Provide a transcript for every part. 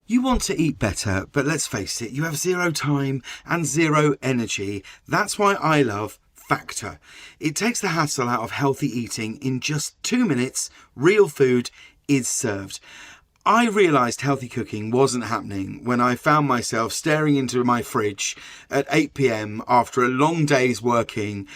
You want to eat better, but let's face it, you have zero time and zero energy. That's why I love Factor. It takes the hassle out of healthy eating. In just 2 minutes, real food is served. I realised healthy cooking wasn't happening when I found myself staring into my fridge at 8 p.m. after a long day's working.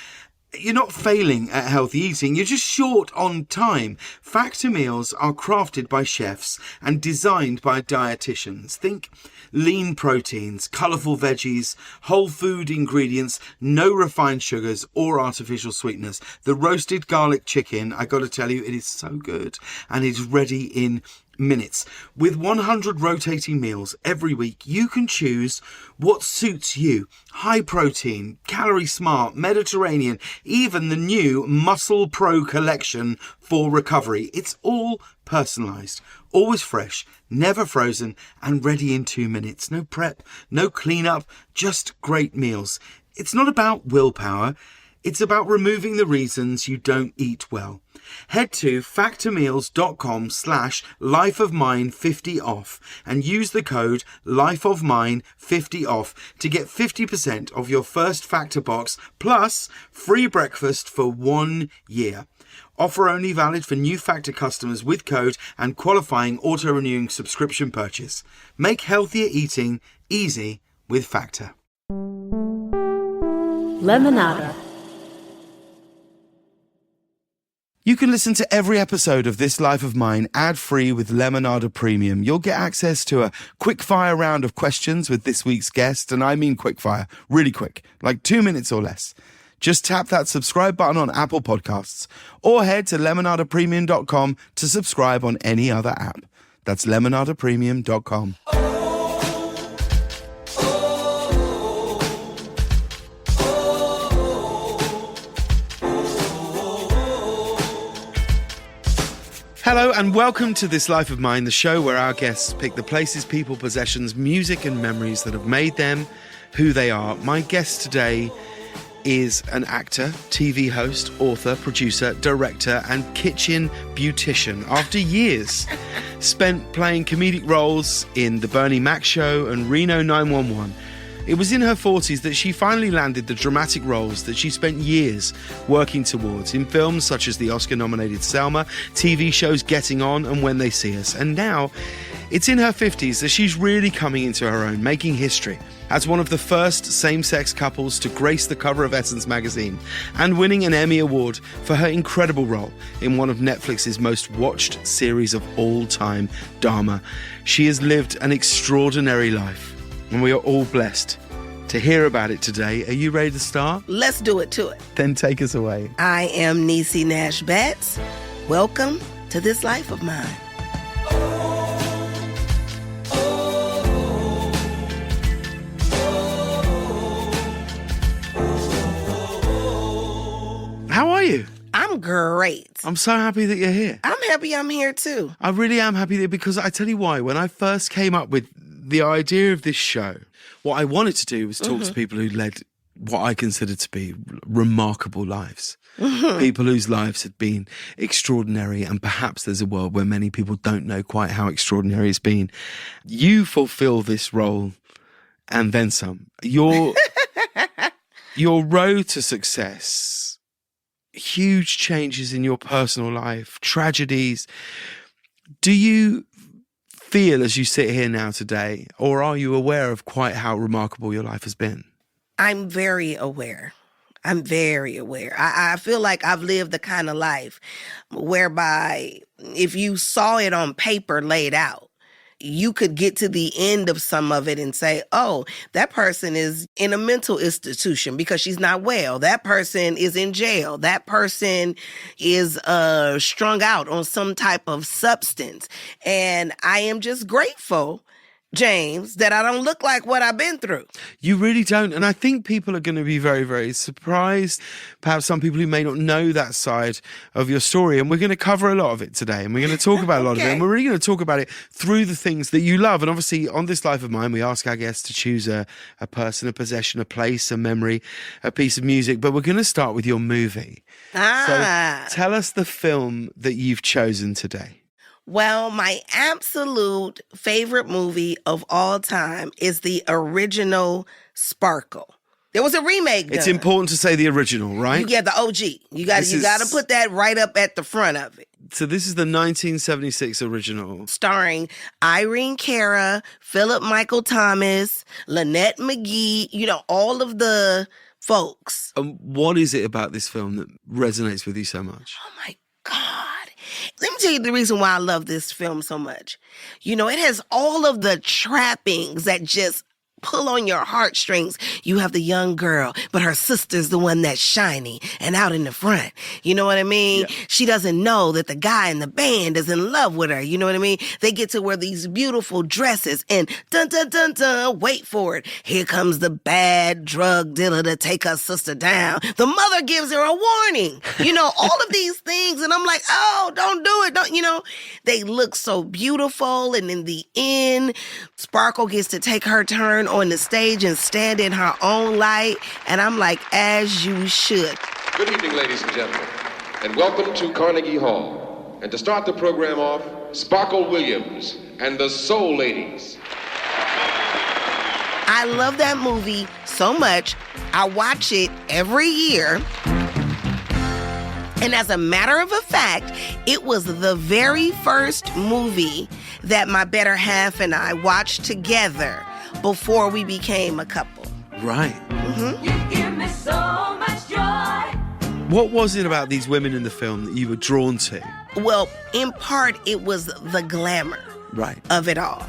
You're not failing at healthy eating, you're just short on time. Factor meals are crafted by chefs and designed by dietitians. Think lean proteins, colourful veggies, whole food ingredients, no refined sugars or artificial sweeteners. The roasted garlic chicken, I got to tell you, it is so good and it's ready in minutes. With 100 rotating meals every week, you can choose what suits you. High protein, calorie smart, Mediterranean, even the new Muscle Pro collection for recovery. It's all personalised, always fresh, never frozen, and ready in 2 minutes. No prep, no cleanup, just great meals. It's not about willpower. It's about removing the reasons you don't eat well. Head to factormeals.com/lifeofmine50off and use the code lifeofmine50off to get 50% of your first Factor box plus free breakfast for 1 year. Offer only valid for new Factor customers with code and qualifying auto-renewing subscription purchase. Make healthier eating easy with Factor. Lemonada. You can listen to every episode of This Life of Mine ad-free with Lemonada Premium. You'll get access to a quick-fire round of questions with this week's guest, and I mean quick-fire, really quick, like 2 minutes or less. Just tap that subscribe button on Apple Podcasts or head to lemonadapremium.com to subscribe on any other app. That's lemonadapremium.com. Hello and welcome to This Life of Mine, the show where our guests pick the places, people, possessions, music and memories that have made them who they are. My guest today is an actor, TV host, author, producer, director and kitchen beautician. After years spent playing comedic roles in The Bernie Mac Show and Reno 911, it was in her 40s that she finally landed the dramatic roles that she spent years working towards in films such as the Oscar-nominated Selma, TV shows Getting On and When They See Us. And now, it's in her 50s that she's really coming into her own, making history as one of the first same-sex couples to grace the cover of Essence magazine and winning an Emmy Award for her incredible role in one of Netflix's most watched series of all time, Dahmer. She has lived an extraordinary life, and we are all blessed to hear about it today. Are you ready to start? Let's do it to it. Then take us away. I am Niecy Nash-Betts. Welcome to This Life of Mine. How are you? I'm great. I'm so happy that you're here. I'm happy I'm here too. I really am happy because I tell you why. When I first came up with the idea of this show, what I wanted to do was talk to people who led what I consider to be remarkable lives. People whose lives had been extraordinary, and perhaps there's a world where many people don't know quite how extraordinary it's been. You fulfill this role and then some. Your road to success, huge changes in your personal life, tragedies. Do you feel as you sit here now today, or are you aware of quite how remarkable your life has been? I'm very aware. I feel like I've lived the kind of life whereby if you saw it on paper laid out, you could get to the end of some of it and say, oh, that person is in a mental institution because she's not well. That person is in jail. That person is strung out on some type of substance. And I am just grateful, James, that I don't look like what I've been through. You really don't. And I think people are going to be very, very surprised. Perhaps some people who may not know that side of your story. And we're going to cover a lot of it today. And we're going to talk about a lot of it. And we're really going to talk about it through the things that you love. And obviously, on This Life of Mine, we ask our guests to choose a person, a possession, a place, a memory, a piece of music. But we're going to start with your movie. So tell us the film that you've chosen today. Well, my absolute favorite movie of all time is the original Sparkle. There was a remake done. It's important to say the original, right? You get the OG. You got to put that right up at the front of it. So this is the 1976 original. Starring Irene Cara, Philip Michael Thomas, Lynette McGee, all of the folks. What is it about this film that resonates with you so much? Oh, my God. Let me tell you the reason why I love this film so much. It has all of the trappings that just pull on your heartstrings. You have the young girl, but her sister's the one that's shiny and out in the front. You know what I mean? Yeah. She doesn't know that the guy in the band is in love with her. You know what I mean? They get to wear these beautiful dresses and dun, dun, dun, dun, wait for it. Here comes the bad drug dealer to take her sister down. The mother gives her a warning. All of these things. And I'm like, oh, don't do it. They look so beautiful. And in the end, Sparkle gets to take her turn on the stage and stand in her own light. And I'm like, as you should. Good evening, ladies and gentlemen, and welcome to Carnegie Hall. And to start the program off, Sparkle Williams and the Soul Ladies. I love that movie so much. I watch it every year. And as a matter of fact, it was the very first movie that my better half and I watched together before we became a couple. Right. Mm-hmm. You give me so much joy. What was it about these women in the film that you were drawn to? Well, in part, it was the glamour of it all.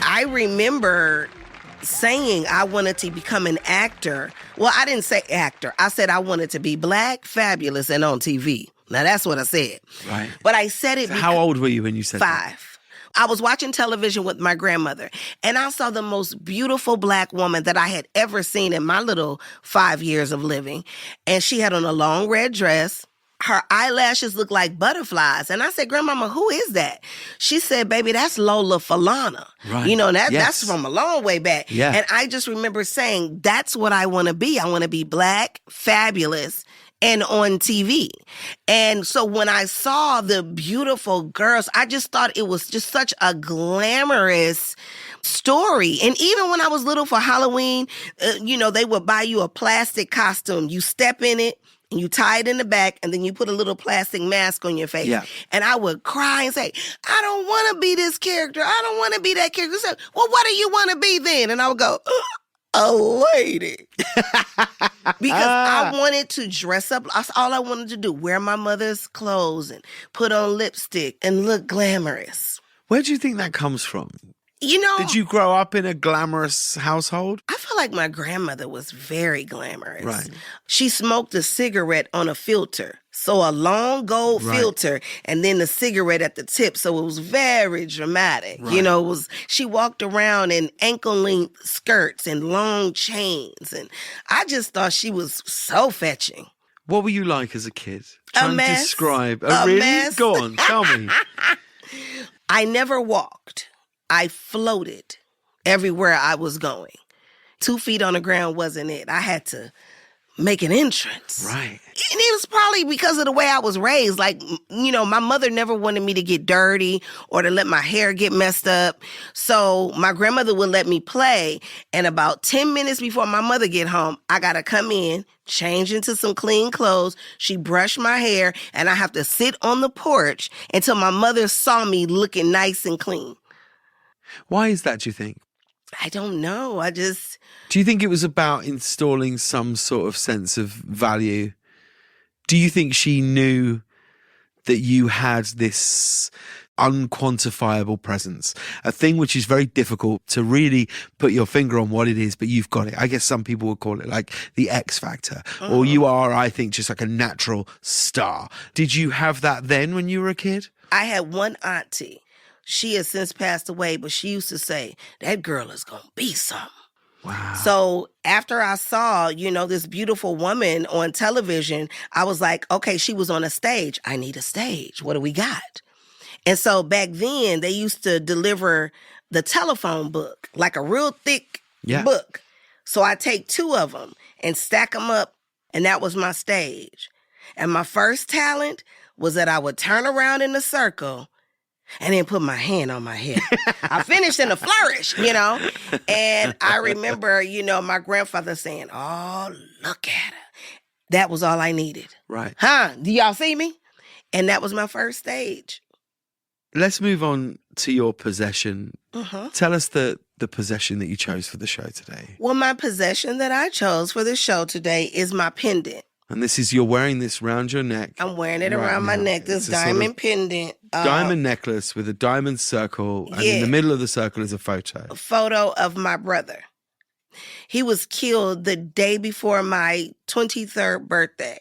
I remember saying I wanted to become an actor. Well, I didn't say actor. I said I wanted to be black, fabulous, and on TV. Now, that's what I said. Right. But I said it so how old were you when you said 5. that? I was watching television with my grandmother, and I saw the most beautiful black woman that I had ever seen in my little 5 years of living. And she had on a long red dress. Her eyelashes looked like butterflies. And I said, Grandmama, who is that? She said, baby, that's Lola Falana. Right. That's from a long way back. Yeah. And I just remember saying, that's what I want to be. I want to be black, fabulous, and on TV. And so when I saw the beautiful girls, I just thought it was just such a glamorous story. And even when I was little for Halloween, they would buy you a plastic costume. You step in it, and you tie it in the back, and then you put a little plastic mask on your face. Yeah. And I would cry and say, I don't want to be this character. I don't want to be that character. Say, well, what do you want to be then? And I would go, a lady. Because I wanted to dress up. That's all I wanted to do. Wear my mother's clothes and put on lipstick and look glamorous. Where do you think that comes from? Did you grow up in a glamorous household? I feel like my grandmother was very glamorous. Right. She smoked a cigarette on a filter. So a long gold filter and then the cigarette at the tip. So it was very dramatic. Right. She walked around in ankle-length skirts and long chains. And I just thought she was so fetching. What were you like as a kid? A mess. Describe. A really? mess. Go on, tell me. I never walked. I floated everywhere I was going. 2 feet on the ground wasn't it. I had to make an entrance. Right. And it was probably because of the way I was raised. Like, my mother never wanted me to get dirty or to let my hair get messed up. So my grandmother would let me play. And about 10 minutes before my mother get home, I got to come in, change into some clean clothes. She brushed my hair, and I have to sit on the porch until my mother saw me looking nice and clean. Why is that, do you think? I don't know. Do you think it was about installing some sort of sense of value? Do you think she knew that you had this unquantifiable presence, a thing which is very difficult to really put your finger on what it is, but you've got it? I guess some people would call it like the X factor, or you are, I think, just like a natural star. Did you have that then when you were a kid? I had one auntie. She has since passed away, but she used to say, that girl is going to be something. Wow. So after I saw, this beautiful woman on television, I was like, okay, she was on a stage. I need a stage. What do we got? And so back then, they used to deliver the telephone book, like a real thick book. So I take 2 of them and stack them up, and that was my stage. And my first talent was that I would turn around in a circle and then put my hand on my hip. I finished in a flourish, And I remember, my grandfather saying, "Oh, look at her." That was all I needed. Right. Huh? Do y'all see me? And that was my first stage. Let's move on to your possession. Tell us the possession that you chose for the show today. Well, my possession that I chose for the show today is my pendant. And you're wearing this around your neck. I'm wearing it around my neck, this diamond pendant. Diamond necklace with a diamond circle. And in the middle of the circle is a photo. A photo of my brother. He was killed the day before my 23rd birthday.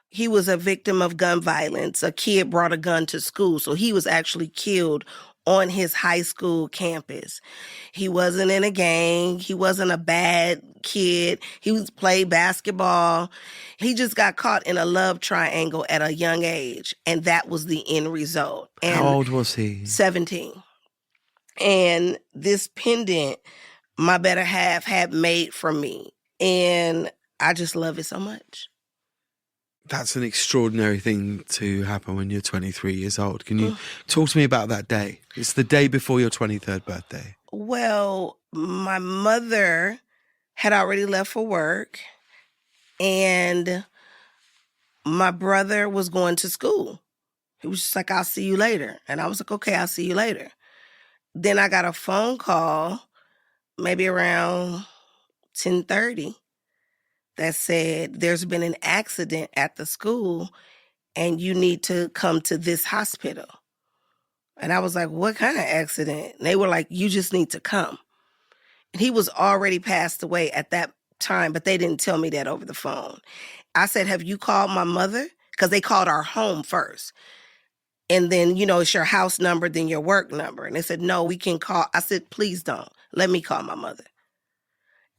He was a victim of gun violence. A kid brought a gun to school, so he was actually killed on his high school campus. He wasn't in a gang. He wasn't a bad kid. He played basketball. He just got caught in a love triangle at a young age, and that was the end result. And how old was he? 17. And this pendant, my better half had made for me, and I just love it so much. That's an extraordinary thing to happen when you're 23 years old. Can you talk to me about that day? It's the day before your 23rd birthday. Well, my mother had already left for work, and my brother was going to school. He was just like, "I'll see you later." And I was like, "Okay, I'll see you later." Then I got a phone call, maybe around 10:30, that said, "There's been an accident at the school and you need to come to this hospital." And I was like, "What kind of accident?" And they were like, "You just need to come." And he was already passed away at that time, but they didn't tell me that over the phone. I said, "Have you called my mother?" Because they called our home first. And then, it's your house number, then your work number. And they said, "No, we can call." I said, "Please don't. Let me call my mother."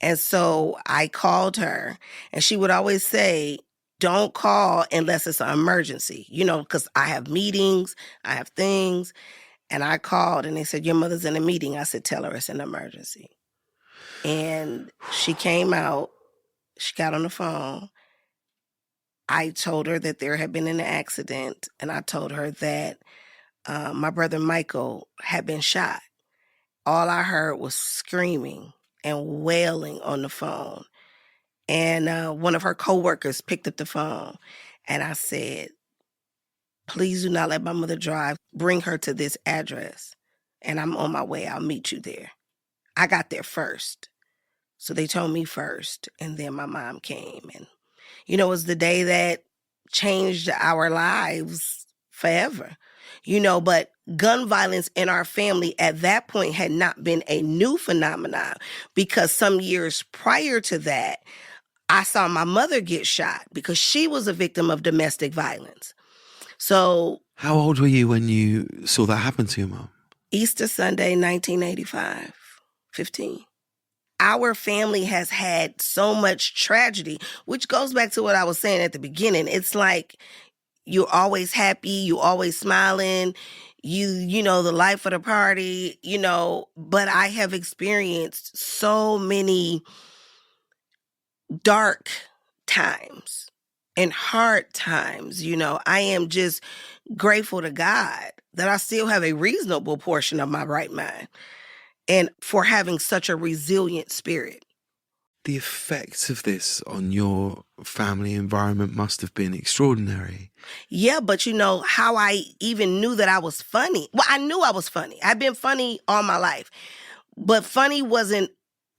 And so I called her, and she would always say, "Don't call unless it's an emergency," because I have meetings, I have things. And I called, and they said, "Your mother's in a meeting." I said, "Tell her it's an emergency." And she came out, she got on the phone. I told her that there had been an accident, and I told her that my brother Michael had been shot. All I heard was screaming and wailing on the phone. And one of her coworkers picked up the phone, and I said, "Please do not let my mother drive. Bring her to this address, and I'm on my way. I'll meet you there." I got there first. So they told me first, and then my mom came. And, it was the day that changed our lives forever. But gun violence in our family at that point had not been a new phenomenon, because some years prior to that, I saw my mother get shot because she was a victim of domestic violence. So, how old were you when you saw that happen to your mom? Easter Sunday, 1985, 15. Our family has had so much tragedy, which goes back to what I was saying at the beginning. It's like you're always happy, you're always smiling, the life of the party, but I have experienced so many dark times and hard times. I am just grateful to God that I still have a reasonable portion of my right mind, and for having such a resilient spirit. The effects of this on your family environment must have been extraordinary. Yeah, but how I even knew that I was funny. Well, I knew I was funny. I've been funny all my life. But funny wasn't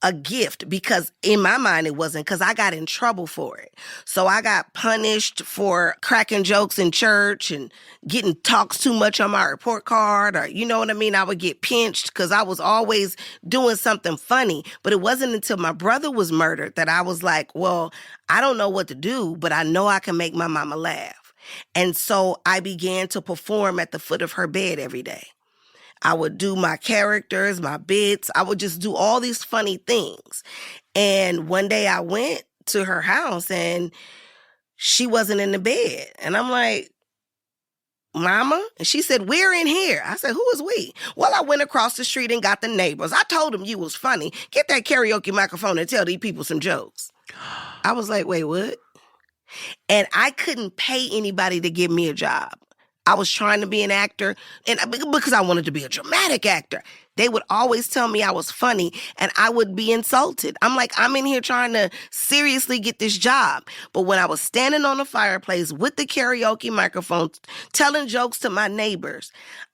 a gift, because in my mind it wasn't, because I got in trouble for it. So I got punished for cracking jokes in church and getting talks too much on my report card, or you know what I mean? I would get pinched because I was always doing something funny. But it wasn't until my brother was murdered that I was like, well, I don't know what to do, but I know I can make my mama laugh. And so I began to perform at the foot of her bed every day. I would do my characters, my bits. I would just do all these funny things. And one day I went to her house and she wasn't in the bed. And I'm like, "Mama?" And she said, "We're in here." I said, "Who is we?" Well, I went across the street and got the neighbors. I told them you was funny. Get that karaoke microphone and tell these people some jokes. I was like, "Wait, what?" And I couldn't pay anybody to give me a job. I was trying to be an actor, and because I wanted to be a dramatic actor. They would always tell me I was funny, and I would be insulted. I'm like, I'm in here trying to seriously get this job. But when I was standing on the fireplace with the karaoke microphone, telling jokes to my neighbors,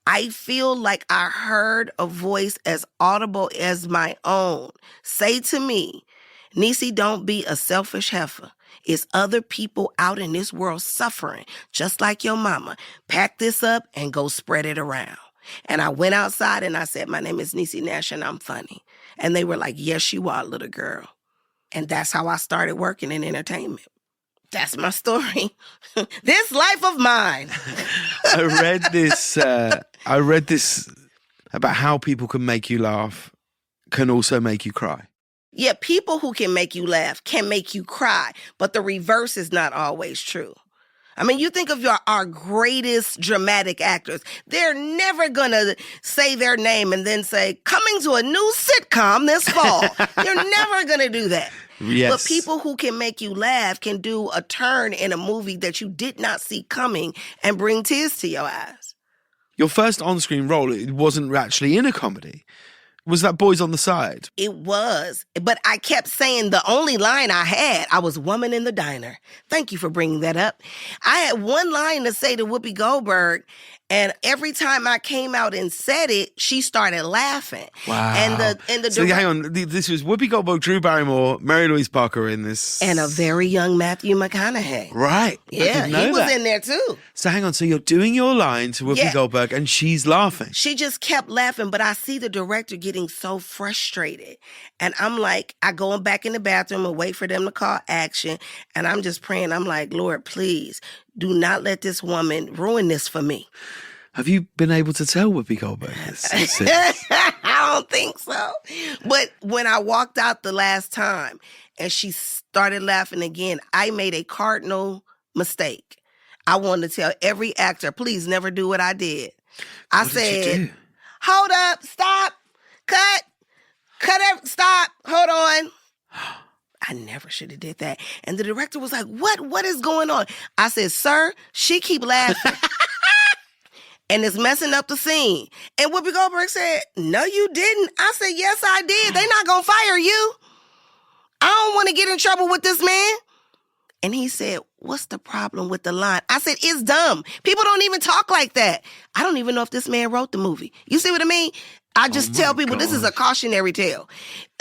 I feel like I heard a voice as audible as my own say to me, Niecy, don't be a selfish heifer. It's other people out in this world suffering, just like your mama. Pack this up and go spread it around. And I went outside and I said, my name is Niecy Nash and I'm funny. And they were like, yes, you are, little girl. And that's how I started working in entertainment. That's my story. This life of mine. I read this about how people can make you laugh can also make you cry. Yeah, people who can make you laugh can make you cry, but the reverse is not always true. I mean, you think of our greatest dramatic actors. They're never going to say their name and then say, coming to a new sitcom this fall. They're never going to do that. Yes. But people who can make you laugh can do a turn in a movie that you did not see coming and bring tears to your eyes. Your first on-screen role, it wasn't actually in a comedy. Was that Boys on the Side? It was, but I kept saying the only line I was woman in the diner. Thank you for bringing that up. I had one line to say to Whoopi Goldberg, and every time I came out and said it, she started laughing. Wow. And the So hang on, this was Whoopi Goldberg, Drew Barrymore, Mary Louise Parker in this. And a very young Matthew McConaughey. Right. Yeah, he was in there too. So hang on, so you're doing your line to Whoopi Yeah. Goldberg and she's laughing. She just kept laughing, but I see the director getting so frustrated. And I'm like, I go back in the bathroom and wait for them to call action. And I'm just praying. I'm like, Lord, please do not let this woman ruin this for me. Have you been able to tell Whoopi Goldberg this? I don't think so. But when I walked out the last time and she started laughing again, I made a cardinal mistake. I wanted to tell every actor, please never do what I did. What did you do? Hold up, stop, cut, stop, hold on. I never should have did that. And the director was like, what is going on? I said, sir, she keep laughing. And it's messing up the scene. And Whoopi Goldberg said, no, you didn't. I said, yes, I did. They not going to fire you. I don't want to get in trouble with this man. And he said, what's the problem with the line? I said, it's dumb. People don't even talk like that. I don't even know if this man wrote the movie. You see what I mean? I just tell people this is a cautionary tale.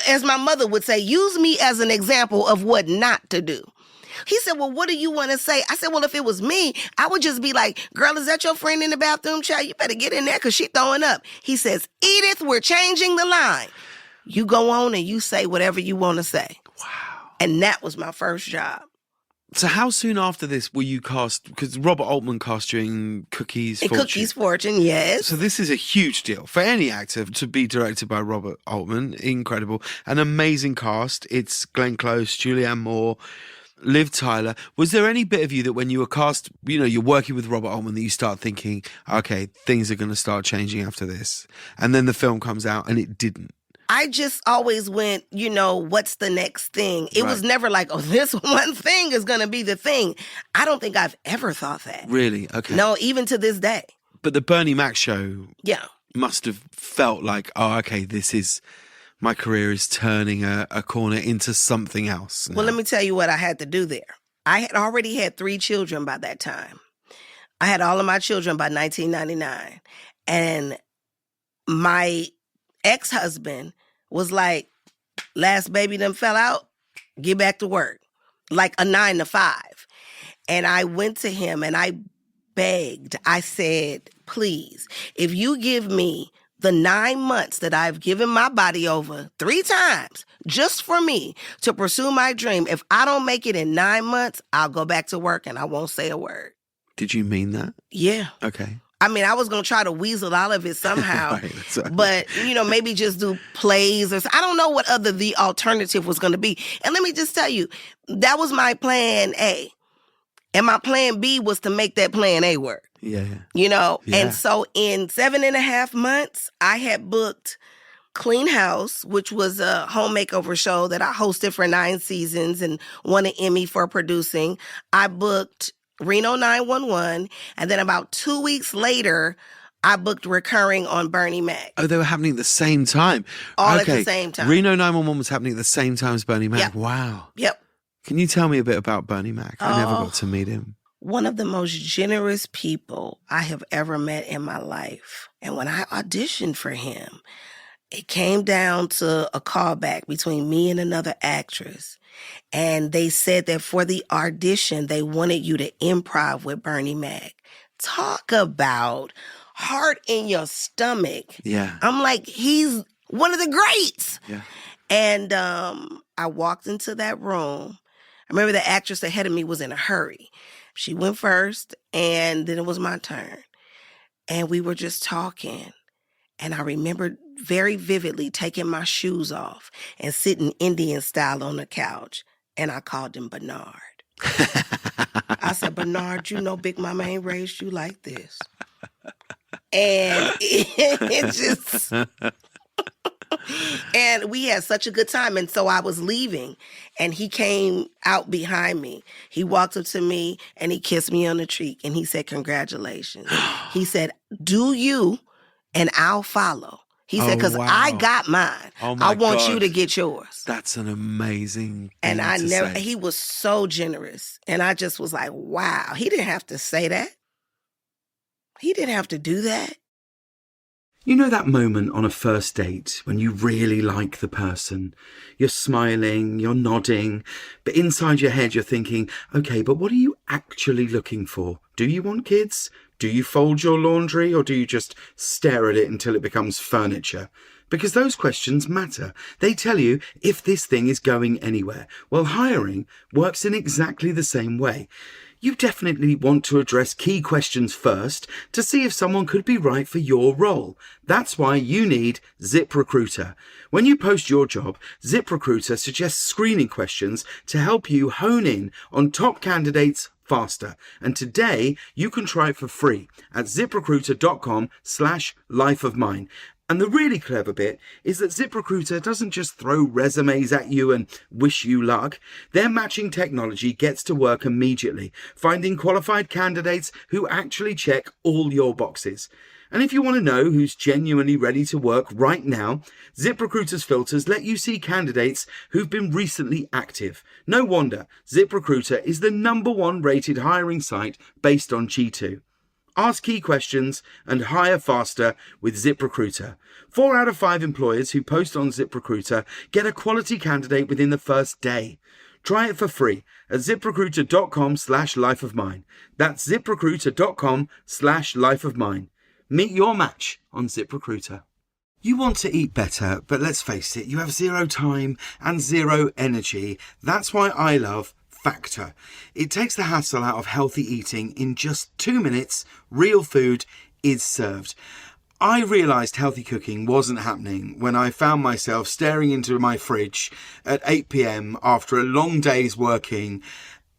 As my mother would say, use me as an example of what not to do. He said, well, what do you want to say? I said, well, if it was me, I would just be like, girl, is that your friend in the bathroom, child? You better get in there because she's throwing up. He says, Edith, we're changing the line. You go on and you say whatever you want to say. Wow. And that was my first job. So how soon after this were you cast? Because Robert Altman cast you in Cookie's In Fortune. Cookie's Fortune, yes. So this is a huge deal for any actor to be directed by Robert Altman. Incredible. An amazing cast. It's Glenn Close, Julianne Moore, Liv Tyler. Was there any bit of you that when you were cast, you're working with Robert Altman, that you start thinking, okay, things are going to start changing after this? And then the film comes out and it didn't. I just always went, what's the next thing? It was never like, oh, this one thing is going to be the thing. I don't think I've ever thought that. Really? Okay. No, even to this day. But the Bernie Mac show Yeah. must have felt like, oh, okay, my career is turning a corner into something else. Well, let me tell you what I had to do there. I had already had 3 children by that time. I had all of my children by 1999. And my ex-husband was like, last baby done fell out, get back to work. Like a 9 to 5. And I went to him and I begged. I said, please, if you give me the 9 months that I've given my body over 3 times just for me to pursue my dream, if I don't make it in 9 months, I'll go back to work and I won't say a word. Did you mean that? Yeah. Okay. I mean, I was going to try to weasel out of it somehow, Right. but, maybe just do plays or I don't know what the alternative was going to be. And let me just tell you, that was my plan A. And my plan B was to make that plan A work. Yeah. Yeah. Yeah. And so in 7.5 months, I had booked Clean House, which was a home makeover show that I hosted for 9 seasons and won an Emmy for producing. I booked Reno 911. And then about 2 weeks later, I booked recurring on Bernie Mac. Oh, they were happening at the same time. All at the same time. Reno 911 was happening at the same time as Bernie Mac. Yep. Wow. Yep. Can you tell me a bit about Bernie Mac? I never got to meet him. One of the most generous people I have ever met in my life. And when I auditioned for him, it came down to a callback between me and another actress. And they said that for the audition, they wanted you to improv with Bernie Mac. Talk about heart in your stomach. Yeah. I'm like, he's one of the greats. Yeah. And I walked into that room. I remember the actress ahead of me was in a hurry. She went first, and then it was my turn. And we were just talking. And I remember very vividly taking my shoes off and sitting Indian style on the couch. And I called him Bernard. I said, Bernard, you know Big Mama ain't raised you like this. And it just... And we had such a good time. And so I was leaving, and he came out behind me. He walked up to me, and he kissed me on the cheek, and he said, congratulations. He said, do you, and I'll follow. He said, because I got mine. Oh my I want God. you to get yours. That's an amazing And thing I to never, say. he was so generous. And I just was like, wow, he didn't have to say that. He didn't have to do that. You know that moment on a first date when you really like the person? You're smiling, you're nodding, but inside your head you're thinking, okay, but what are you actually looking for? Do you want kids? Do you fold your laundry, or do you just stare at it until it becomes furniture? Because those questions matter. They tell you if this thing is going anywhere. Well, hiring works in exactly the same way. You definitely want to address key questions first to see if someone could be right for your role. That's why you need ZipRecruiter. When you post your job, ZipRecruiter suggests screening questions to help you hone in on top candidates faster. And today you can try it for free at ziprecruiter.com/lifeofmine. And the really clever bit is that ZipRecruiter doesn't just throw resumes at you and wish you luck. Their matching technology gets to work immediately, finding qualified candidates who actually check all your boxes. And if you want to know who's genuinely ready to work right now, ZipRecruiter's filters let you see candidates who've been recently active. No wonder ZipRecruiter is the #1 rated hiring site based on G2. Ask key questions and hire faster with ZipRecruiter. 4 out of 5 employers who post on ZipRecruiter get a quality candidate within the first day. Try it for free at ziprecruiter.com/lifeofmine. That's ziprecruiter.com/lifeofmine. Meet your match on ZipRecruiter. You want to eat better, but let's face it, you have zero time and zero energy. That's why I love Factor. It takes the hassle out of healthy eating. In just 2 minutes, real food is served. I realised healthy cooking wasn't happening when I found myself staring into my fridge at 8 p.m. after a long day's working.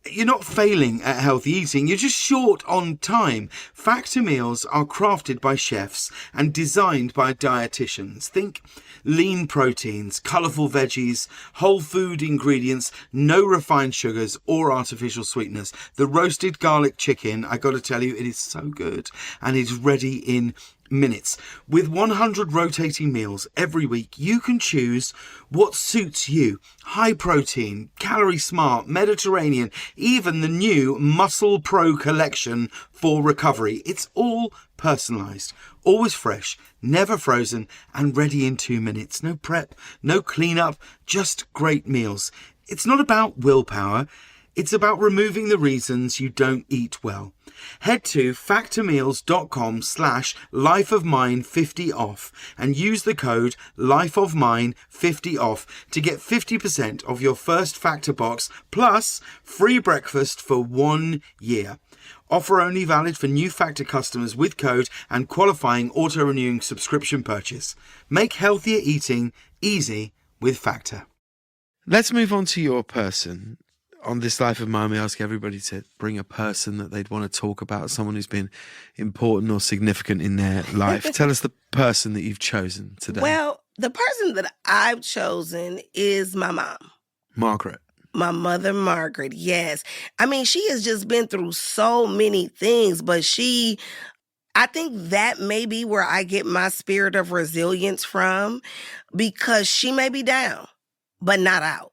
You're not failing at healthy eating, you're just short on time. Factor meals are crafted by chefs and designed by dietitians. Think lean proteins, colourful veggies, whole food ingredients, no refined sugars or artificial sweeteners. The roasted garlic chicken, I got to tell you, it is so good and it's ready in minutes. With 100 rotating meals every week, you can choose what suits you. High protein, calorie smart, Mediterranean, even the new Muscle Pro collection for recovery. It's all personalised, always fresh, never frozen, and ready in 2 minutes. No prep, no cleanup, just great meals. It's not about willpower. It's about removing the reasons you don't eat well. Head to factormeals.com/lifeofmine50off and use the code lifeofmine50off to get 50% of your first Factor box plus free breakfast for 1 year. Offer only valid for new Factor customers with code and qualifying auto-renewing subscription purchase. Make healthier eating easy with Factor. Let's move on to your person. On this Life of Mine, we ask everybody to bring a person that they'd want to talk about, someone who's been important or significant in their life. Tell us the person that you've chosen today. Well, the person that I've chosen is my mom. Margaret. My mother, Margaret, yes. I mean, she has just been through so many things, but I think that may be where I get my spirit of resilience from, because she may be down, but not out.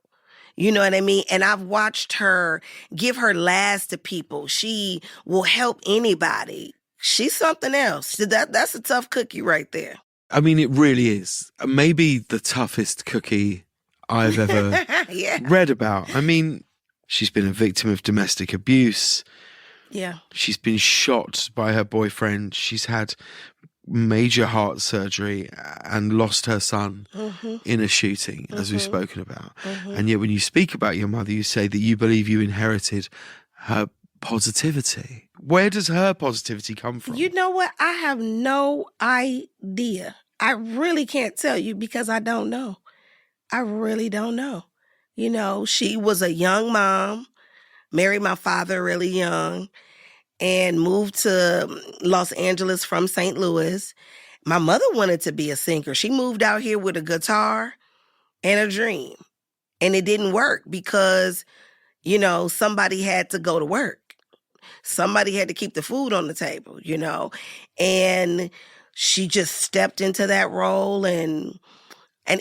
You know what I mean? And I've watched her give her last to people. She will help anybody. She's something else. That's a tough cookie right there. I mean, it really is. Maybe the toughest cookie I've ever Yeah. read about. I mean, she's been a victim of domestic abuse. Yeah. She's been shot by her boyfriend. She's had major heart surgery and lost her son in a shooting, as we've spoken about. And yet when you speak about your mother, you say that you believe you inherited her positivity. Where does her positivity come from? You know what? I have no idea. I really can't tell you because I don't know. I really don't know. You know, she was a young mom, married my father really young, and moved to Los Angeles from St. Louis. My mother wanted to be a singer. She moved out here with a guitar and a dream. And it didn't work because, you know, somebody had to go to work. Somebody had to keep the food on the table, you know. And she just stepped into that role. And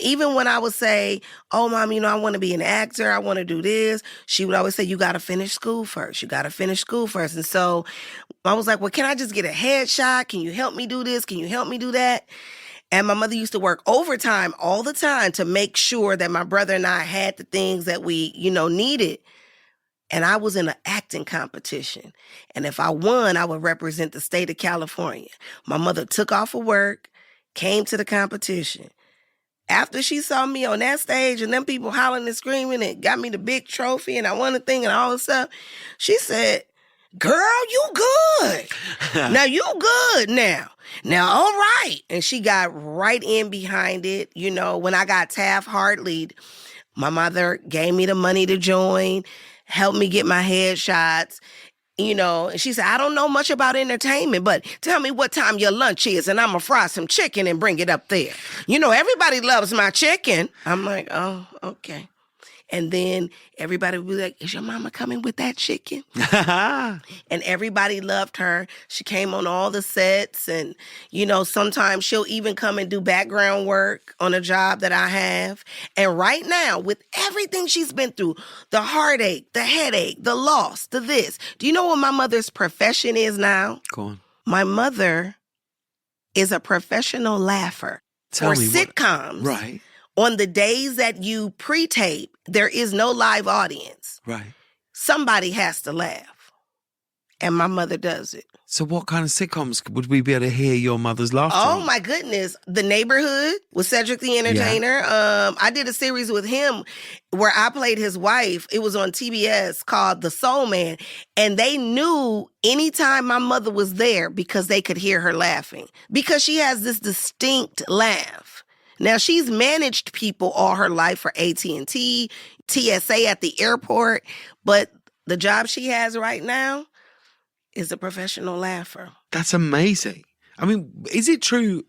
even when I would say, oh, Mom, you know, I want to be an actor, I want to do this, she would always say, you got to finish school first. You got to finish school first. And so I was like, well, can I just get a headshot? Can you help me do this? Can you help me do that? And my mother used to work overtime all the time to make sure that my brother and I had the things that we, you know, needed. And I was in an acting competition. And if I won, I would represent the state of California. My mother took off of work, came to the competition. After she saw me on that stage and them people hollering and screaming and got me the big trophy and I won the thing and all this stuff, she said, girl, you good. Now you good now. Now, all right. And she got right in behind it. You know, when I got Taft-Hartley, my mother gave me the money to join, helped me get my headshots. You know, and she said, I don't know much about entertainment, but tell me what time your lunch is and I'm going to fry some chicken and bring it up there. You know, everybody loves my chicken. I'm like, oh, okay. And then everybody would be like, is your mama coming with that chicken? And everybody loved her. She came on all the sets. And, you know, sometimes she'll even come and do background work on a job that I have. And right now, with everything she's been through, the heartache, the headache, the loss, the this. Do you know what my mother's profession is now? Go on. My mother is a professional laugher Tell for me what- sitcoms. Right. On the days that you pre-tape, there is no live audience. Right. Somebody has to laugh. And my mother does it. So what kind of sitcoms would we be able to hear your mother's laughter Oh on? my goodness. The Neighborhood with Cedric the Entertainer. I did a series with him where I played his wife. It was on TBS called The Soul Man. And they knew anytime my mother was there because they could hear her laughing. Because she has this distinct laugh. Now, she's managed people all her life for AT&T, TSA at the airport, but the job she has right now is a professional laugher. That's amazing. I mean, is it true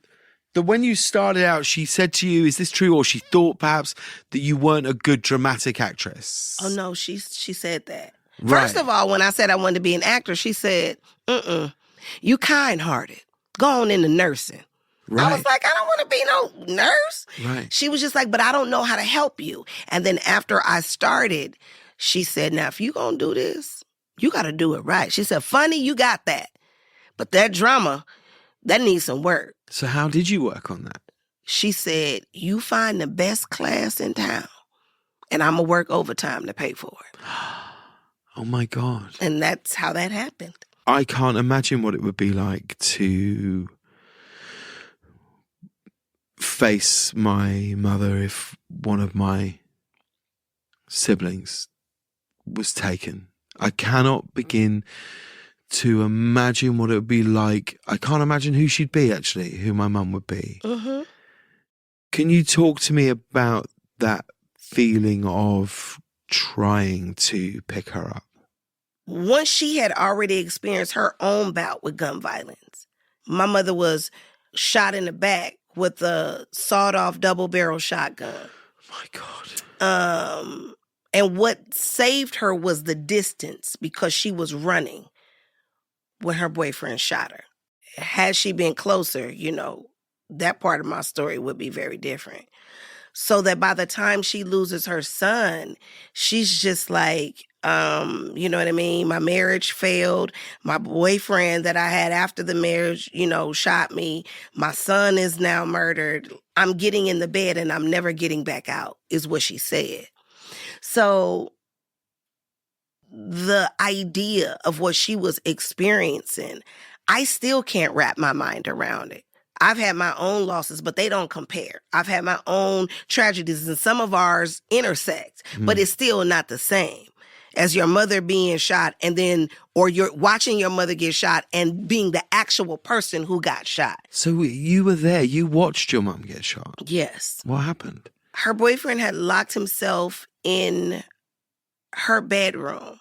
that when you started out, she said to you, is this true, or she thought perhaps that you weren't a good dramatic actress? Oh, no, she said that. Right. First of all, when I said I wanted to be an actor, she said, you kind-hearted. Go on into nursing. Right. I was like, I don't want to be no nurse. Right. She was just like, but I don't know how to help you. And then after I started, she said, now, if you going to do this, you got to do it right. She said, funny, you got that. But that drama, that needs some work. So how did you work on that? She said, you find the best class in town, and I'm going to work overtime to pay for it. Oh, my God. And that's how that happened. I can't imagine what it would be like to face my mother if one of my siblings was taken. I cannot begin to imagine what it would be like. I can't imagine who she'd be, actually, who my mum would be. Mm-hmm. Can you talk to me about that feeling of trying to pick her up? Once she had already experienced her own bout with gun violence, my mother was shot in the back with a sawed-off double-barrel shotgun. My God. And what saved her was the distance because she was running when her boyfriend shot her. Had she been closer, that part of my story would be very different. So that by the time she loses her son, she's just like, you know what I mean? My marriage failed. My boyfriend that I had after the marriage, shot me. My son is now murdered. I'm getting in the bed and I'm never getting back out, is what she said. So the idea of what she was experiencing, I still can't wrap my mind around it. I've had my own losses, but they don't compare. I've had my own tragedies, and some of ours intersect, but it's still not the same as your mother being shot or you're watching your mother get shot and being the actual person who got shot. So you were there. You watched your mum get shot. Yes. What happened? Her boyfriend had locked himself in her bedroom.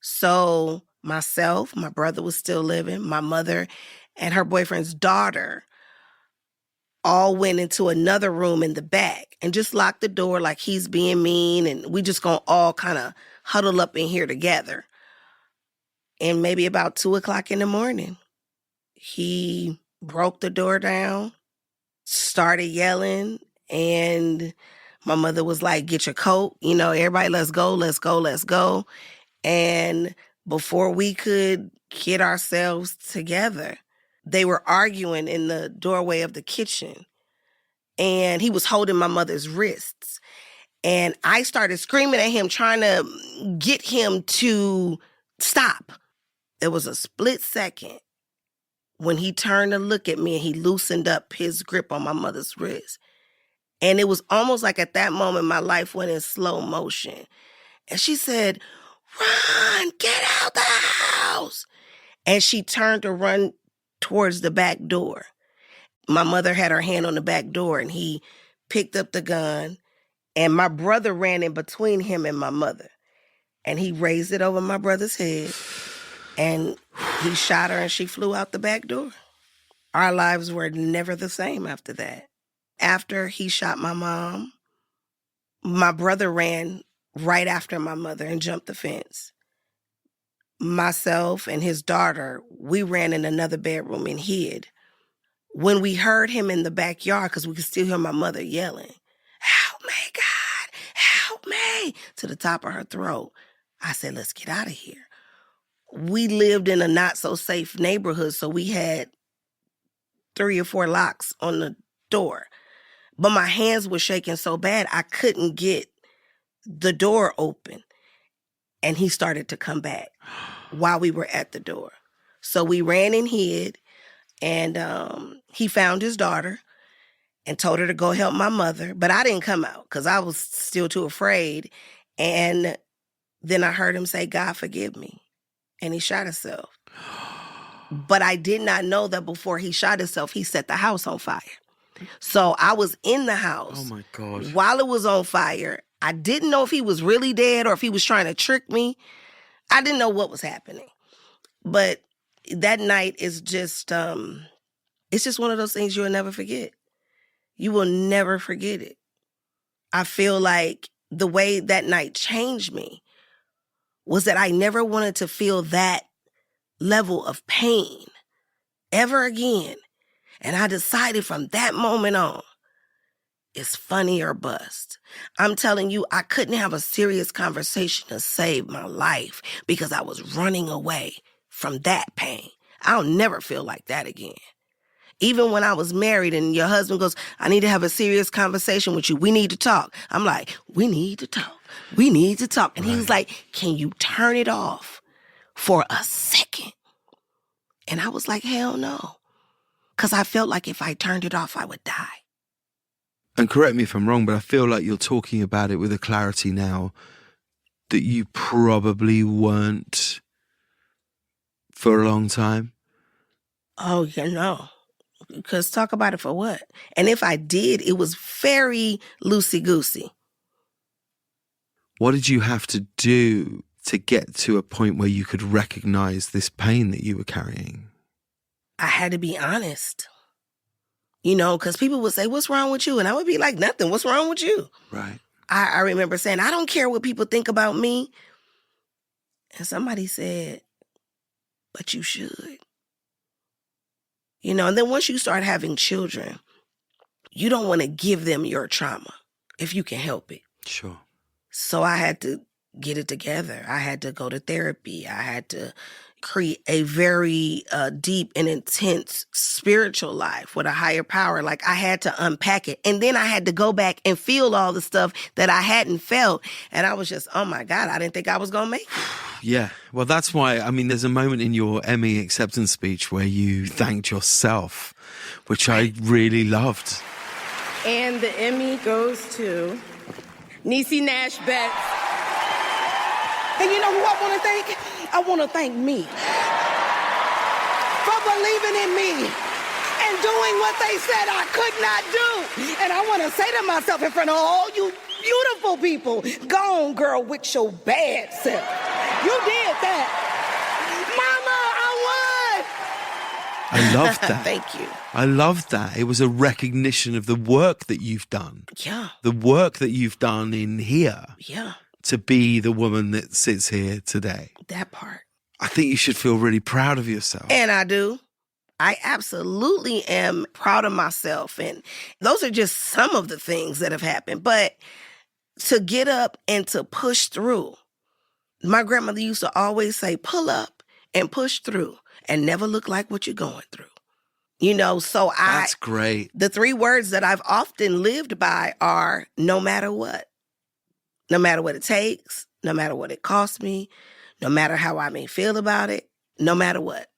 So myself, my brother was still living, my mother, and her boyfriend's daughter all went into another room in the back and just locked the door like he's being mean, and we just gonna all kind of huddle up in here together. And maybe about 2:00 in the morning, he broke the door down, started yelling, and my mother was like, "Get your coat, everybody, let's go, let's go, let's go." And before we could get ourselves together, they were arguing in the doorway of the kitchen, and he was holding my mother's wrists. And I started screaming at him, trying to get him to stop. There was a split second when he turned to look at me and he loosened up his grip on my mother's wrist. And it was almost like at that moment, my life went in slow motion. And she said, "Run, get out the house." And she turned to run towards the back door. My mother had her hand on the back door, and he picked up the gun, and my brother ran in between him and my mother. And he raised it over my brother's head, and he shot her, and she flew out the back door. Our lives were never the same after that. After he shot my mom, my brother ran right after my mother and jumped the fence. Myself and his daughter, we ran in another bedroom and hid. When we heard him in the backyard, because we could still hear my mother yelling, "Help me, God, help me," to the top of her throat, I said, "Let's get out of here." We lived in a not so safe neighborhood, so we had 3 or 4 locks on the door. But my hands were shaking so bad, I couldn't get the door open. And he started to come back while we were at the door. So we ran and hid, and he found his daughter and told her to go help my mother. But I didn't come out because I was still too afraid. And then I heard him say, "God, forgive me." And he shot himself. But I did not know that before he shot himself, he set the house on fire. So I was in the house. Oh, my God. While it was on fire. I didn't know if he was really dead or if he was trying to trick me. I didn't know what was happening. But that night is just, it's just one of those things you'll never forget. You will never forget it. I feel like the way that night changed me was that I never wanted to feel that level of pain ever again. And I decided from that moment on, it's funny or bust. I'm telling you, I couldn't have a serious conversation to save my life because I was running away from that pain. I'll never feel like that again. Even when I was married and your husband goes, "I need to have a serious conversation with you. We need to talk." I'm like, "We need to talk. We need to talk." And he was like, "Can you turn it off for a second?" And I was like, hell no. Because I felt like if I turned it off, I would die. And correct me if I'm wrong, but I feel like you're talking about it with a clarity now that you probably weren't for a long time. Oh, because talk about it for what? And if I did, it was very loosey-goosey. What did you have to do to get to a point where you could recognize this pain that you were carrying? I had to be honest. Because people would say, "What's wrong with you?" And I would be like, "Nothing. What's wrong with you?" Right. I remember saying, I don't care what people think about me. And somebody said, but you should. You know, and then once you start having children, you don't want to give them your trauma if you can help it. Sure. So I had to get it together. I had to go to therapy. I had to create a very deep and intense spiritual life with a higher power. Like, I had to unpack it. And then I had to go back and feel all the stuff that I hadn't felt. And I was just, oh my God, I didn't think I was going to make it. Yeah. Well, that's why, I mean, there's a moment in your Emmy acceptance speech where you thanked yourself, which I really loved. And the Emmy goes to Niecy Nash-Betts. And you know who I want to thank? I want to thank me for believing in me and doing what they said I could not do. And I want to say to myself in front of all you beautiful people, go on, girl, with your bad self. You did that. Mama, I won. I loved that. Thank you. I loved that. It was a recognition of the work that you've done. Yeah. The work that you've done in here. Yeah. To be the woman that sits here today. That part. I think you should feel really proud of yourself. And I do. I absolutely am proud of myself. And those are just some of the things that have happened. But to get up and to push through. My grandmother used to always say, pull up and push through and never look like what you're going through. You know, so That's great. The 3 words that I've often lived by are no matter what. No matter what it takes, no matter what it costs me, no matter how I may feel about it, no matter what.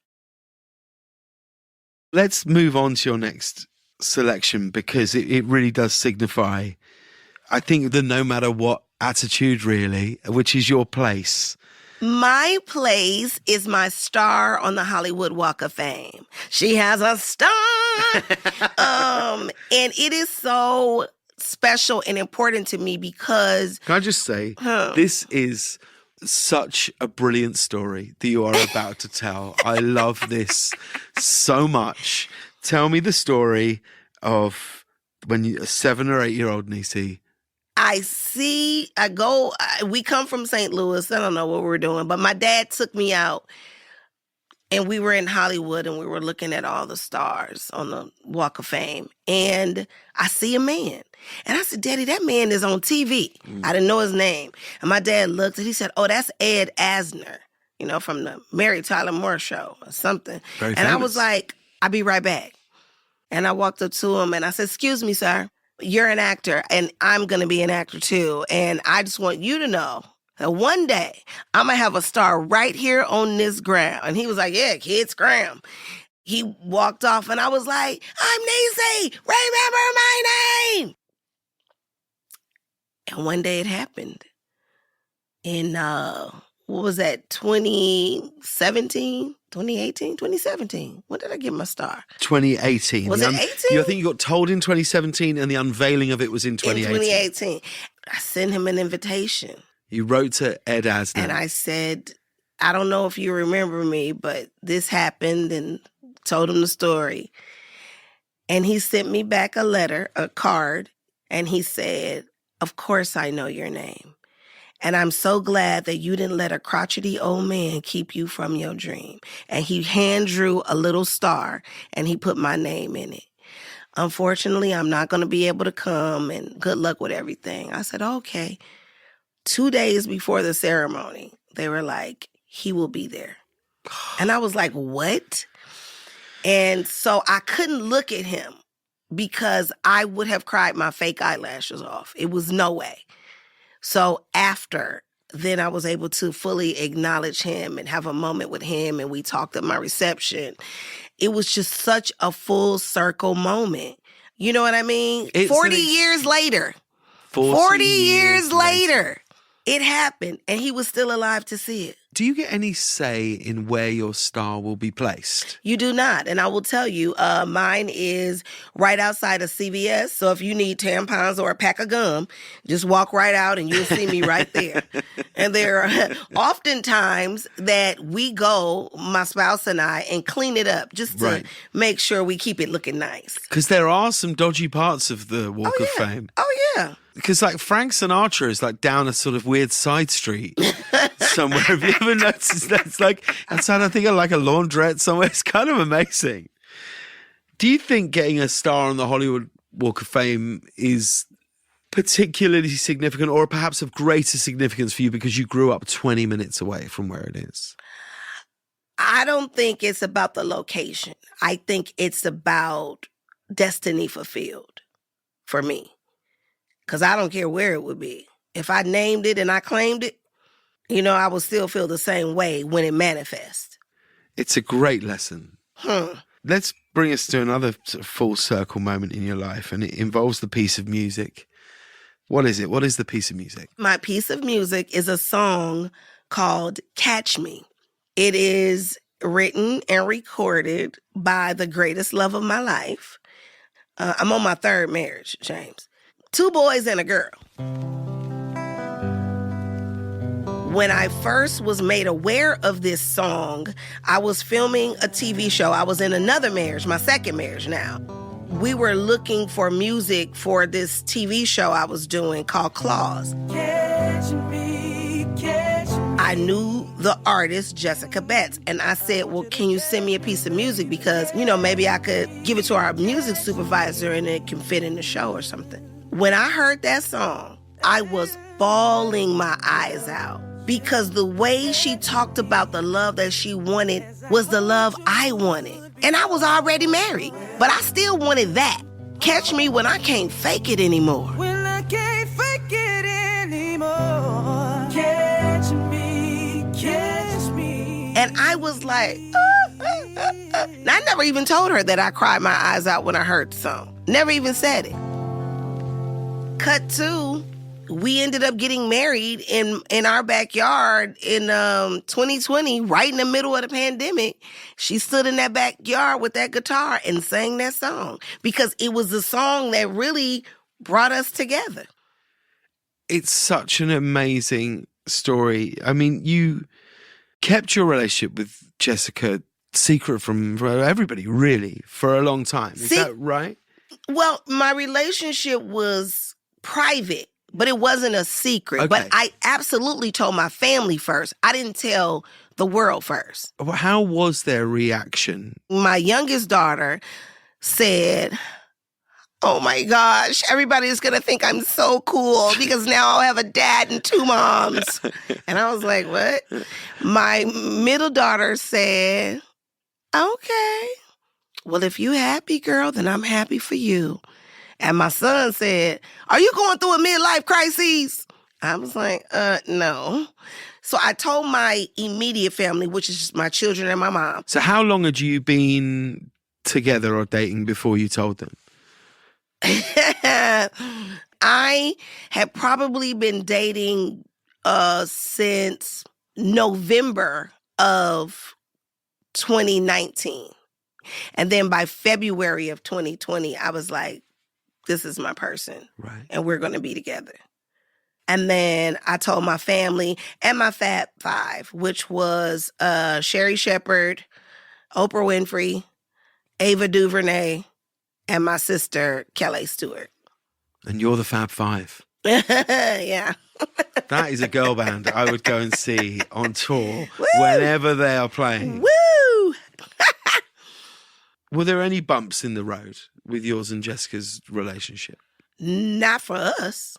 Let's move on to your next selection because it really does signify, I think, the no matter what attitude, really, which is your place. My place is my star on the Hollywood Walk of Fame. She has a star. And it is so special and important to me because... Can I just say, this is such a brilliant story that you are about to tell. I love this so much. Tell me the story of when you, a 7 or 8 year old Niecy. We come from St. Louis. I don't know what we're doing, but my dad took me out and we were in Hollywood and we were looking at all the stars on the Walk of Fame. And I see a man. And I said, Daddy, that man is on TV. I didn't know his name. And my dad looked and he said, oh, that's Ed Asner, you know, from the Mary Tyler Moore Show or something. Very and famous. I was like, I'll be right back. And I walked up to him and I said, excuse me, sir. You're an actor and I'm going to be an actor too. And I just want you to know that one day I'm going to have a star right here on this ground. And he was like, yeah, kid, scram. He walked off and I was like, I'm Niecy. Remember my name. And one day it happened. In, what was that, 2017? 2018? 2017. When did I get my star? 2018. Was it 18? I think you got told in 2017 and the unveiling of it was in 2018. In 2018. I sent him an invitation. You wrote to Ed Asner. And I said, I don't know if you remember me, but this happened, and told him the story. And he sent me back a letter, a card, and he said, of course I know your name. And I'm so glad that you didn't let a crotchety old man keep you from your dream. And he hand drew a little star and he put my name in it. Unfortunately, I'm not going to be able to come and good luck with everything. I said, okay. 2 days before the ceremony, they were like, he will be there. And I was like, what? And so I couldn't look at him because I would have cried my fake eyelashes off. It was no way. So after, then I was able to fully acknowledge him and have a moment with him, and we talked at my reception. It was just such a full circle moment. You know what I mean? 40 years later. 40 years later. It happened, and he was still alive to see it. Do you get any say in where your star will be placed? You do not. And I will tell you, mine is right outside of CVS. So if you need tampons or a pack of gum, just walk right out and you'll see me right there. And there are oftentimes that we go, my spouse and I, and clean it up just to make sure we keep it looking nice. Because there are some dodgy parts of the Walk of Fame. Oh, Yeah. Because like Frank Sinatra is like down a sort of weird side street somewhere. Have you ever noticed that? It's like outside, I think, of like a laundrette somewhere. It's kind of amazing. Do you think getting a star on the Hollywood Walk of Fame is particularly significant, or perhaps of greater significance for you because you grew up 20 minutes away from where it is? I don't think it's about the location. I think it's about destiny fulfilled for me. Because I don't care where it would be. If I named it and I claimed it, I will still feel the same way when it manifests. It's a great lesson. Let's bring us to another sort of full circle moment in your life, and it involves the piece of music. What is it? What is the piece of music? My piece of music is a song called Catch Me. It is written and recorded by the greatest love of my life. I'm on my third marriage, James. 2 boys and a girl. When I first was made aware of this song, I was filming a TV show. I was in another marriage, my second marriage now. We were looking for music for this TV show I was doing called Claws. I knew the artist, Jessica Betts, and I said, well, can you send me a piece of music? Because, maybe I could give it to our music supervisor and it can fit in the show or something. When I heard that song, I was bawling my eyes out because the way she talked about the love that she wanted was the love I wanted. And I was already married, but I still wanted that. Catch me when I can't fake it anymore. When I can't fake it anymore. Catch me, catch me. And I was like, And I never even told her that I cried my eyes out when I heard the song. Never even said it. Cut to, we ended up getting married in our backyard in 2020, right in the middle of the pandemic. She stood in that backyard with that guitar and sang that song because it was the song that really brought us together. It's such an amazing story. I mean, you kept your relationship with Jessica secret from everybody, really, for a long time. Is that right? Well, my relationship was private, but it wasn't a secret. Okay. But I absolutely told my family first. I didn't tell the world first. How was their reaction? My youngest daughter said, oh my gosh, everybody's going to think I'm so cool because now I'll have a dad and 2 moms. And I was like, what? My middle daughter said, okay, well, if you happy, girl, then I'm happy for you. And my son said, are you going through a midlife crisis? I was like, no. So I told my immediate family, which is just my children and my mom. So how long had you been together or dating before you told them? I had probably been dating since November of 2019. And then by February of 2020, I was like, this is my person. Right. And we're going to be together. And then I told my family and my Fab Five, which was Sherry Shepherd, Oprah Winfrey, Ava DuVernay, and my sister, Kelly Stewart. And you're the Fab Five. Yeah. That is a girl band I would go and see on tour Woo! whenever they are playing. Woo! Were there any bumps in the road with yours and Jessica's relationship? Not for us.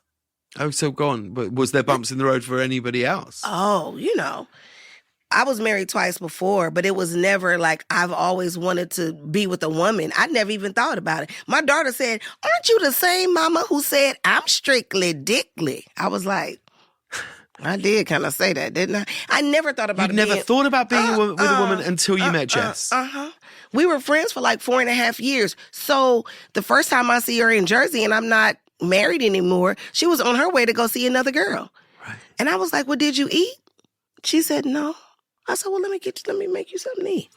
Oh, so go on. But was there bumps in the road for anybody else? Oh, I was married twice before, but it was never like I've always wanted to be with a woman. I never even thought about it. My daughter said, aren't you the same mama who said, I'm strictly dickly? I was like, I did kind of say that, didn't I? I never thought about You'd never thought about being with a woman until you met Jess? We were friends for like 4.5 years. So the first time I see her in Jersey and I'm not married anymore, she was on her way to go see another girl. Right. And I was like, well, did you eat? She said, no. I said, well, let me make you something to eat.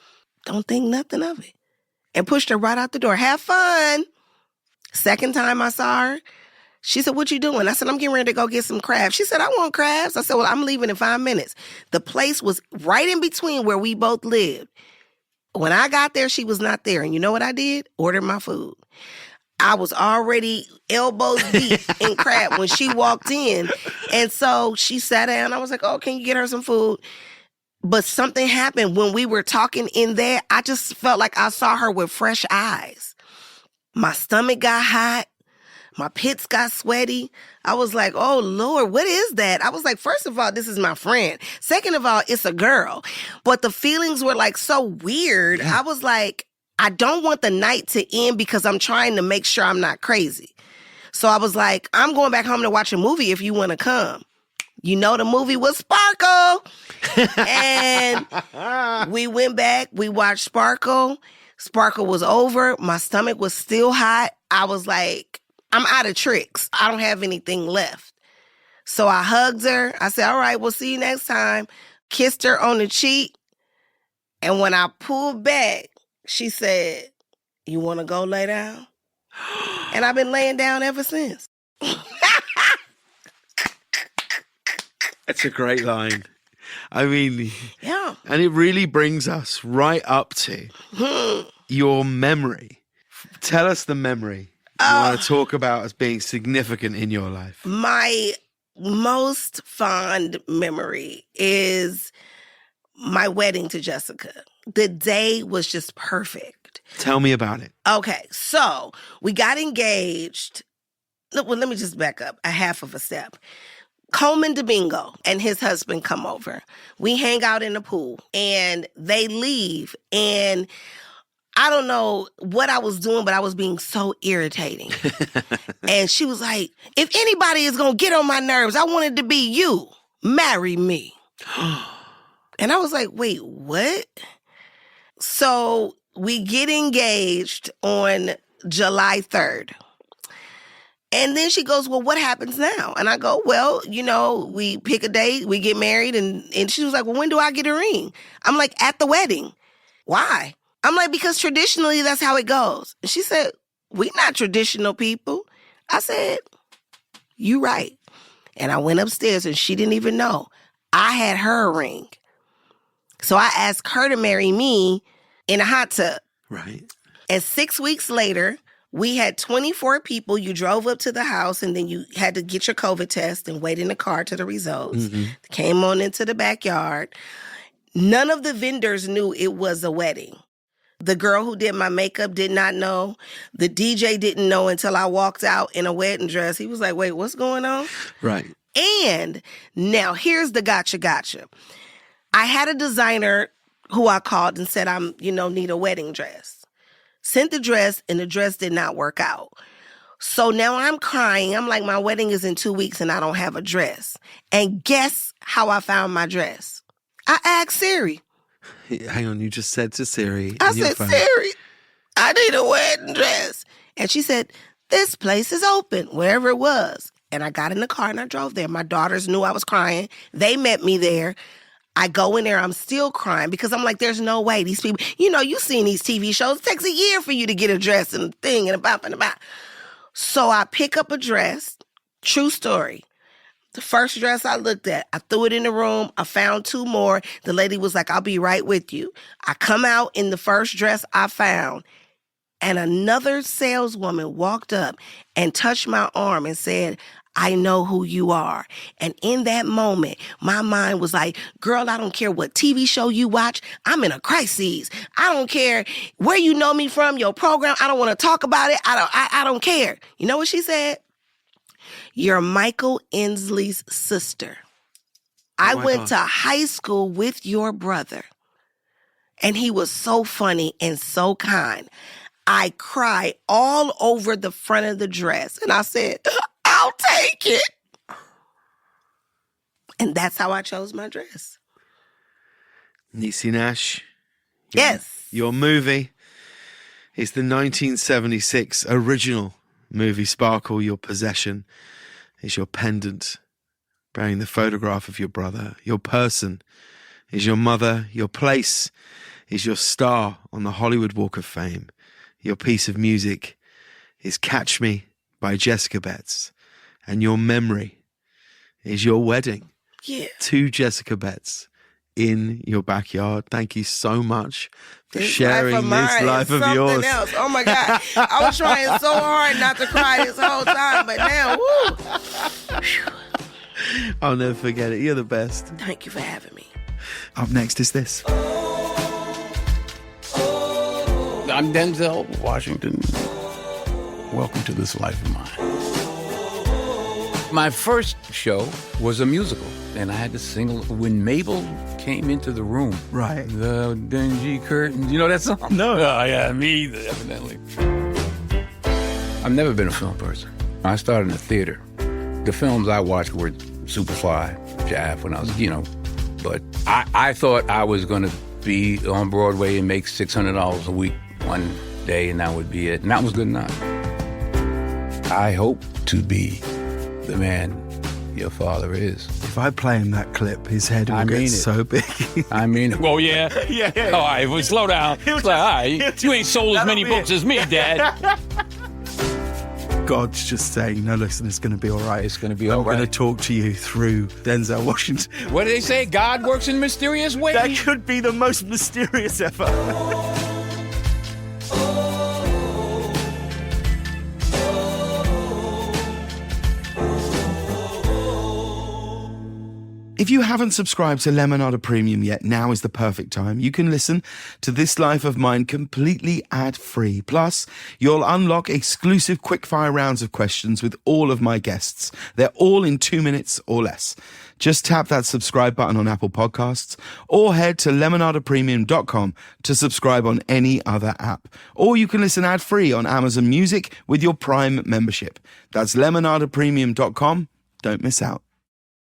Don't think nothing of it. And pushed her right out the door. Have fun. Second time I saw her, she said, what you doing? I said, I'm getting ready to go get some crabs. She said, I want crabs. I said, well, I'm leaving in 5 minutes. The place was right in between where we both lived. When I got there, she was not there. And you know what I did? Ordered my food. I was already elbows deep in crap when she walked in. And so she sat down. I was like, oh, can you get her some food? But something happened when we were talking in there. I just felt like I saw her with fresh eyes. My stomach got hot. My pits got sweaty. I was like, oh, Lord, what is that? I was like, first of all, this is my friend. Second of all, it's a girl. But the feelings were like so weird. Yeah. I was like, I don't want the night to end because I'm trying to make sure I'm not crazy. So I was like, I'm going back home to watch a movie if you want to come. You know, the movie was Sparkle. And we went back. We watched Sparkle. Sparkle was over. My stomach was still hot. I was like, I'm out of tricks. I don't have anything left. So I hugged her. I said, all right, we'll see you next time. Kissed her on the cheek. And when I pulled back, she said, you want to go lay down? And I've been laying down ever since. That's a great line. I mean, Yeah. and it really brings us right up to your memory. Tell us the memory you want to talk about as being significant in your life. My most fond memory is my wedding to Jessica. The day was just perfect. Tell me about it. Okay, so we got engaged. Well, let me just back up a half of a step. Coleman Domingo and his husband come over. We hang out in the pool and they leave. And I don't know what I was doing, but I was being so irritating. And she was like, if anybody is going to get on my nerves, I want it to be you. Marry me. And I was like, wait, what? So we get engaged on July 3rd. And then she goes, well, what happens now? And I go, well, you know, we pick a date, we get married. And she was like, well, when do I get a ring? I'm like, at the wedding. Why? I'm like, because traditionally that's how it goes. And she said, we not traditional people. I said, you right. And I went upstairs and she didn't even know. I had her a ring. So I asked her to marry me in a hot tub. Right. And 6 weeks later, we had 24 people. You drove up to the house and then you had to get your COVID test and wait in the car to the results. Mm-hmm. Came on into the backyard. None of the vendors knew it was a wedding. The girl who did my makeup did not know. The DJ didn't know until I walked out in a wedding dress. He was like, wait, what's going on? Right. And now here's the gotcha. I had a designer who I called and said, need a wedding dress. Sent the dress and the dress did not work out. So now I'm crying. I'm like, my wedding is in 2 weeks and I don't have a dress. And guess how I found my dress? I asked Siri. Hang on, you just said to Siri. I in your said, phone, Siri, I need a wedding dress. And she said, this place is open, wherever it was. And I got in the car and I drove there. My daughters knew I was crying. They met me there. I go in there, I'm still crying because I'm like, there's no way these people, you've seen these TV shows. It takes a year for you to get a dress and a thing and a bop and a bop. So I pick up a dress, true story. The first dress I looked at, I threw it in the room. I found 2 more. The lady was like, I'll be right with you. I come out in the first dress I found, and another saleswoman walked up and touched my arm and said, I know who you are. And in that moment, my mind was like, girl, I don't care what TV show you watch. I'm in a crisis. I don't care where you know me from, your program. I don't want to talk about it. I don't care. You know what she said? You're Michael Inslee's sister. I went to high school with your brother. And he was so funny and so kind. I cried all over the front of the dress. And I said, I'll take it. And that's how I chose my dress. Niecy Nash. Yes. Your movie is the 1976 original movie Sparkle. Your possession is your pendant bearing the photograph of your brother. Your person is your mother. Your place is your star on the Hollywood Walk of Fame. Your piece of music is Catch Me by Jessica Betts. And your memory is your wedding Yeah. to Jessica Betts in your backyard. Thank you so much for This sharing life of this mine life is of something yours. else. Oh my God. I was trying so hard not to cry this whole time, but now, woo. I'll never forget it. You're the best. Thank you for having me. Up next is this. I'm Denzel Washington. Welcome to this life of mine. My first show was a musical, and I had to sing when Mabel came into the room. Right. The dingy curtains. You know that song? No. Oh, yeah, me either, evidently. I've never been a film person. I started in the theater. The films I watched were Superfly, Shaft when I was, but I thought I was going to be on Broadway and make $600 a week one day, and that would be it. And that was good enough. I hope to be the man your father is. If I play him that clip, his head will I mean get it. so big. I mean, well, yeah. Yeah. All right, well, slow down. It's like, all right, you ain't sold as many books as me, Dad. God's just saying, no, listen, it's going to be all right. It's gonna be all I'm going right. to talk to you through Denzel Washington. What do they say? God works in mysterious ways. That could be the most mysterious ever. If you haven't subscribed to Lemonada Premium yet, now is the perfect time. You can listen to This Life of Mine completely ad-free. Plus, you'll unlock exclusive quickfire rounds of questions with all of my guests. They're all in 2 minutes or less. Just tap that subscribe button on Apple Podcasts or head to lemonadapremium.com to subscribe on any other app. Or you can listen ad-free on Amazon Music with your Prime membership. That's lemonadapremium.com. Don't miss out.